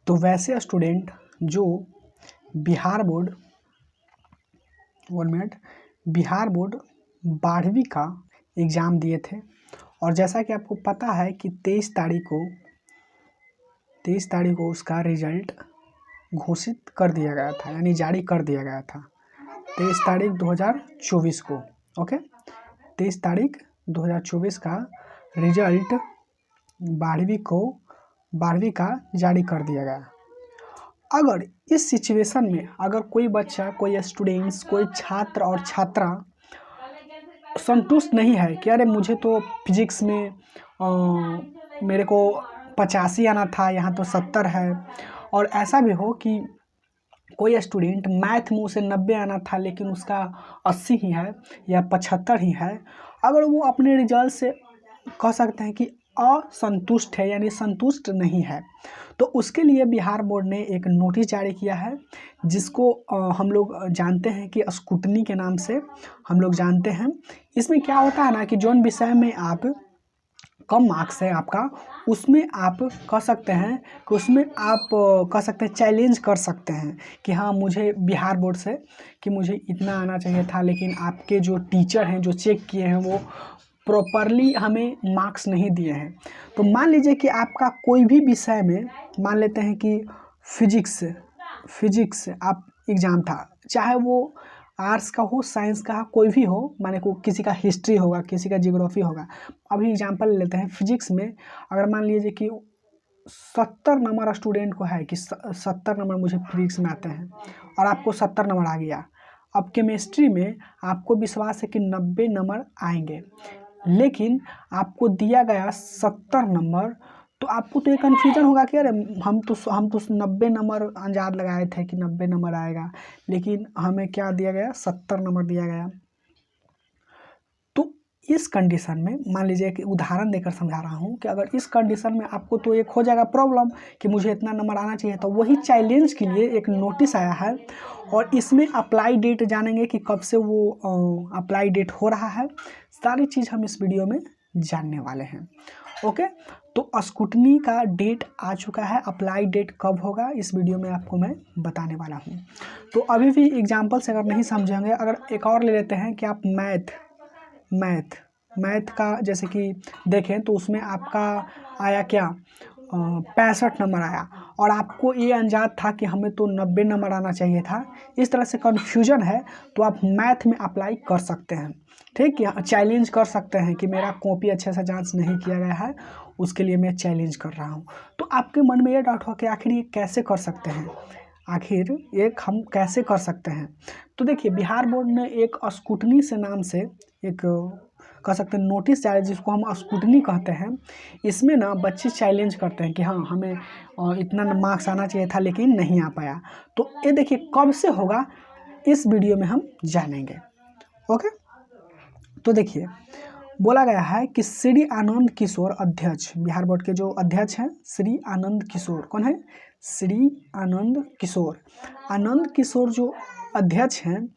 तो वैसे स्टूडेंट जो Bihar board 1 minute Bihar board 12वीं का एग्ज़ाम दिए थे और जैसा कि आपको पता है कि 23 तारीख को उसका रिजल्ट घोषित कर दिया गया था, यानी जारी कर दिया गया था 23 तारीख 2024 को। ओके, 23 तारीख 2024 का रिजल्ट 12वीं का जारी कर दिया गया। अगर इस सिचुएशन में अगर कोई बच्चा, कोई स्टूडेंट्स, कोई छात्र और छात्रा संतुष्ट नहीं है कि अरे मुझे तो फिजिक्स में मेरे को 85 आना था, यहाँ तो 70 है, और ऐसा भी हो कि कोई स्टूडेंट मैथ में उसे 90 आना था लेकिन उसका 80 ही है या 75 ही है, अगर वो अपने रिजल्ट से कह सकते हैं कि असंतुष्ट है यानी संतुष्ट नहीं है, तो उसके लिए बिहार बोर्ड ने एक नोटिस जारी किया है जिसको हम लोग जानते हैं कि स्क्रूटनी के नाम से हम लोग जानते हैं। इसमें क्या होता है ना कि जोन विषय में आप कम मार्क्स है आपका, उसमें आप कह सकते हैं कि उसमें आप कह सकते हैं चैलेंज कर सकते हैं कि हाँ मुझे बिहार बोर्ड से कि मुझे इतना आना चाहिए था, लेकिन आपके जो टीचर हैं जो चेक किए हैं वो प्रॉपरली हमें मार्क्स नहीं दिए हैं। तो मान लीजिए कि आपका कोई भी विषय में, मान लेते हैं कि फिजिक्स आप एग्ज़ाम था, चाहे वो आर्ट्स का हो, साइंस का हो, कोई भी हो, माने को किसी का हिस्ट्री होगा, किसी का जियोग्राफी होगा। अभी एग्जांपल लेते हैं फिजिक्स में, अगर मान लीजिए कि 70 नंबर स्टूडेंट को है कि 70 नंबर मुझे फिजिक्स में आते हैं और आपको 70 नंबर आ गया। अब केमिस्ट्री में आपको विश्वास है कि 90 नंबर आएंगे, लेकिन आपको दिया गया 70 नंबर, तो आपको तो ये कन्फ्यूजन होगा कि अरे हम तो 90 नंबर अंदाज़ लगाए थे कि 90 नंबर आएगा, लेकिन हमें क्या दिया गया, 70 नंबर दिया गया। तो इस कंडीशन में मान लीजिए कि उदाहरण देकर समझा रहा हूँ कि अगर इस कंडीशन में आपको तो एक हो जाएगा प्रॉब्लम कि मुझे इतना नंबर आना चाहिए, तो वही चैलेंज के लिए एक नोटिस आया है और इसमें अप्लाई डेट जानेंगे कि कब से वो अप्लाई डेट हो रहा है। सारी चीज़ हम इस वीडियो में जानने वाले हैं। ओके, तो स्क्रूटनी का डेट आ चुका है, अप्लाई डेट कब होगा इस वीडियो में आपको मैं बताने वाला हूँ। तो अभी भी एग्जाम्पल से अगर नहीं समझेंगे, अगर एक और ले लेते हैं कि आप मैथ का जैसे कि देखें तो उसमें आपका आया क्या, 65 नंबर आया और आपको ये अंदाज़ था कि हमें तो 90 नंबर आना चाहिए था। इस तरह से कन्फ्यूजन है तो आप मैथ में अप्लाई कर सकते हैं, ठीक है, चैलेंज कर सकते हैं कि मेरा कॉपी अच्छे से जांच नहीं किया गया है, उसके लिए मैं चैलेंज कर रहा हूँ। तो आपके मन में ये डाउट हो कि आखिर ये कैसे कर सकते हैं, आखिर एक हम कैसे कर सकते हैं। तो देखिए, बिहार बोर्ड ने एक स्क्रूटनी से नाम से एक कह सकते हैं नोटिस जारी, जिसको हम स्क्रूटनी कहते हैं। इसमें ना बच्चे चैलेंज करते हैं कि हाँ हमें इतना मार्क्स आना चाहिए था लेकिन नहीं आ पाया। तो ये देखिए कब से होगा इस वीडियो में हम जानेंगे। ओके, तो देखिए बोला गया है कि श्री आनंद किशोर अध्यक्ष, बिहार बोर्ड के जो अध्यक्ष हैं श्री आनंद किशोर, कौन है, श्री आनंद किशोर जो अध्यक्ष हैं,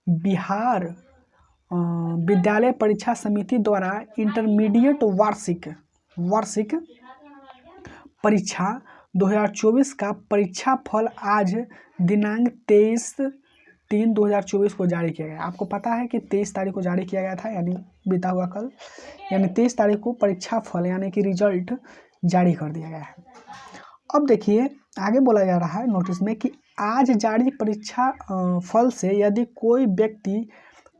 बिहार विद्यालय परीक्षा समिति द्वारा इंटरमीडिएट वार्षिक परीक्षा 2024 का परीक्षा फल आज दिनांक 23/3/2024 को जारी किया गया। आपको पता है कि 23 तारीख को जारी किया गया था, यानी बीता हुआ कल, यानी 23 तारीख को परीक्षा फल यानी कि रिजल्ट जारी कर दिया गया है। अब देखिए आगे बोला जा रहा है नोटिस में कि आज जारी परीक्षा फल से यदि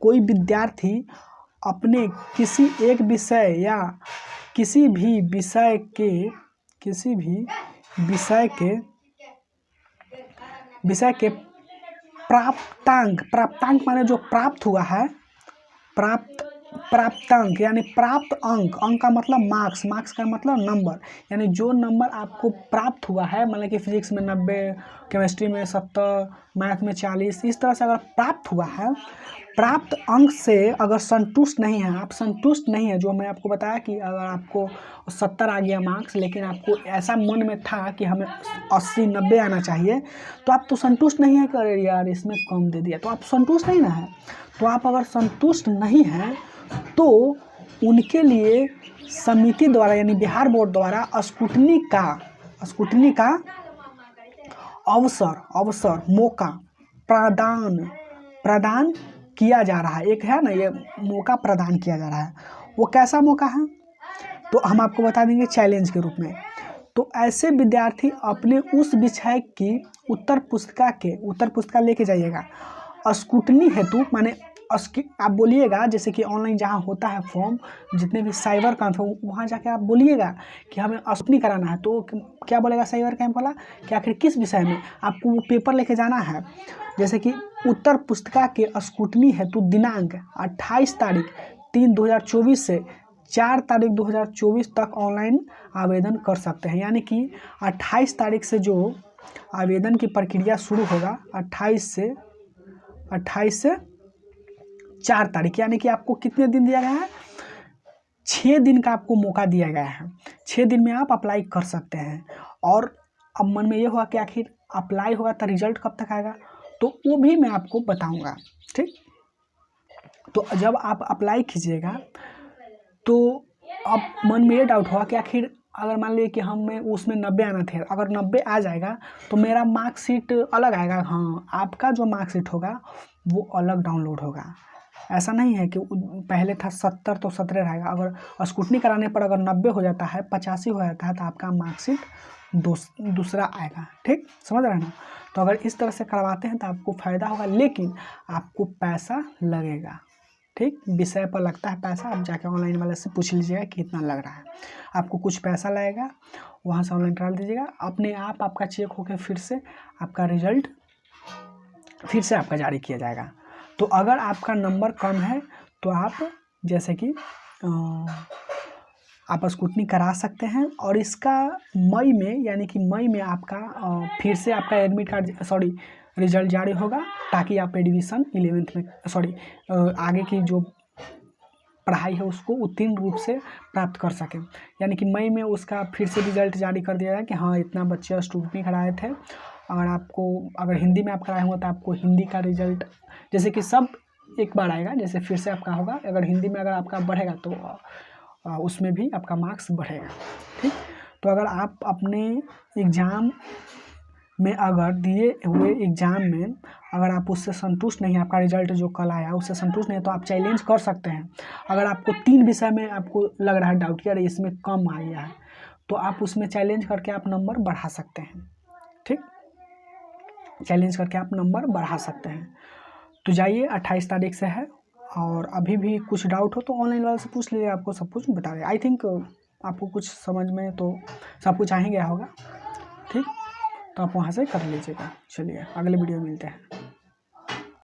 कोई विद्यार्थी अपने किसी एक विषय या किसी भी विषय के प्राप्तांक माने जो प्राप्त हुआ है, प्राप्तांक यानी प्राप्त अंक का मतलब मार्क्स का मतलब नंबर, यानी जो नंबर आपको प्राप्त हुआ है, मतलब कि फिजिक्स में 90, केमिस्ट्री में 70, मैथ में 40, इस तरह से अगर प्राप्त हुआ है, प्राप्त अंक से अगर संतुष्ट नहीं है, आप संतुष्ट नहीं है, जो मैं आपको बताया कि अगर आपको 70 आ गया मार्क्स लेकिन आपको ऐसा मन में था कि हमें 80-90 आना चाहिए, तो आप तो संतुष्ट नहीं है कि अरे यार इसमें कम दे दिया, तो आप संतुष्ट नहीं ना है। तो आप अगर संतुष्ट नहीं हैं तो उनके लिए समिति द्वारा यानी बिहार बोर्ड द्वारा स्क्रूटनी का अवसर अवसर मौका प्रदान प्रदान किया जा रहा है। एक है ना, ये मौका प्रदान किया जा रहा है, वो कैसा मौका है तो हम आपको बता देंगे चैलेंज के रूप में। तो ऐसे विद्यार्थी अपने उस विषय की उत्तर पुस्तिका लेके जाइएगा स्क्रूटनी हेतु, माने आप बोलिएगा जैसे कि ऑनलाइन जहाँ होता है फॉर्म, जितने भी साइबर कैंप हो वहाँ जाके आप बोलिएगा कि हमें स्क्रूटनी कराना है, तो क्या बोलेगा साइबर कैंप वाला कि आखिर किस विषय में आपको वो पेपर लेके जाना है। जैसे कि उत्तर पुस्तिका के स्क्रूटनी हेतु दिनांक 28 तारीख 3/2024 से 4 तारीख 2024 तक ऑनलाइन आवेदन कर सकते हैं। यानी कि 28 तारीख से जो आवेदन की प्रक्रिया शुरू होगा, 28 से 4 तारीख, यानी कि आपको कितने दिन दिया गया है, 6 दिन का आपको मौका दिया गया है। 6 दिन में आप अप्लाई कर सकते हैं। और अब मन में ये हुआ कि आखिर अप्लाई होगा तो रिजल्ट कब तक आएगा, तो वो भी मैं आपको बताऊंगा। ठीक, तो जब आप अप्लाई कीजिएगा तो अब मन में ये डाउट हुआ कि आखिर अगर मान लीजिए कि हमें उसमें 90 आना थे, अगर 90 आ जाएगा तो मेरा मार्कशीट अलग आएगा। हाँ, आपका जो मार्कशीट होगा वो अलग डाउनलोड होगा। ऐसा नहीं है कि पहले था 70 तो 17 रहेगा। अगर स्क्रूटनी कराने पर अगर 90 हो जाता है, 85 हो जाता है, तो आपका मार्कशीट दूसरा आएगा। ठीक, समझ रहे हैं ना। तो अगर इस तरह से करवाते हैं तो आपको फ़ायदा होगा, लेकिन आपको पैसा लगेगा। ठीक, विषय पर लगता है पैसा। आप जाके ऑनलाइन वाले से पूछ लीजिएगा कितना लग रहा है, आपको कुछ पैसा लगेगा, वहाँ से ऑनलाइन ट्रायल दीजिएगा, अपने आप आपका चेक होकर फिर से आपका रिजल्ट फिर से आपका जारी किया जाएगा। तो अगर आपका नंबर कम है तो आप जैसे कि आप स्क्रूटनी करा सकते हैं। और इसका मई में, यानी कि मई में आपका फिर से आपका एडमिट कार्ड रिजल्ट जारी होगा, ताकि आप एडमिशन 11th में आगे की जो पढ़ाई है उसको उत्तीर्ण रूप से प्राप्त कर सकें। यानी कि मई में उसका फिर से रिजल्ट जारी कर दिया जाए कि हाँ इतना बच्चे स्क्रूटनी कराए थे। अगर हिंदी में आप कराए होंगे तो आपको हिंदी का रिजल्ट जैसे कि सब एक बार आएगा, जैसे फिर से आपका होगा। अगर हिंदी में अगर आपका बढ़ेगा तो उसमें भी आपका मार्क्स बढ़ेगा। ठीक, तो अगर आप अपने एग्ज़ाम में अगर दिए हुए एग्ज़ाम में अगर आप उससे संतुष्ट नहीं, आपका रिजल्ट जो कल आया उससे संतुष्ट नहीं है, तो आप चैलेंज कर सकते हैं। अगर आपको 3 विषय में आपको लग रहा है डाउट कि अरे इसमें कम आ गया है, तो आप उसमें चैलेंज करके आप नंबर बढ़ा सकते हैं। ठीक, चैलेंज करके आप नंबर बढ़ा सकते हैं। तो जाइए, 28 तारीख से है। और अभी भी कुछ डाउट हो तो ऑनलाइन वाले से पूछ लीजिए, आपको सब कुछ बता दें। आई थिंक आपको कुछ समझ में तो सब कुछ आ ही गया होगा। ठीक, तो आप वहाँ से कर लीजिएगा। चलिए, अगले वीडियो में मिलते हैं।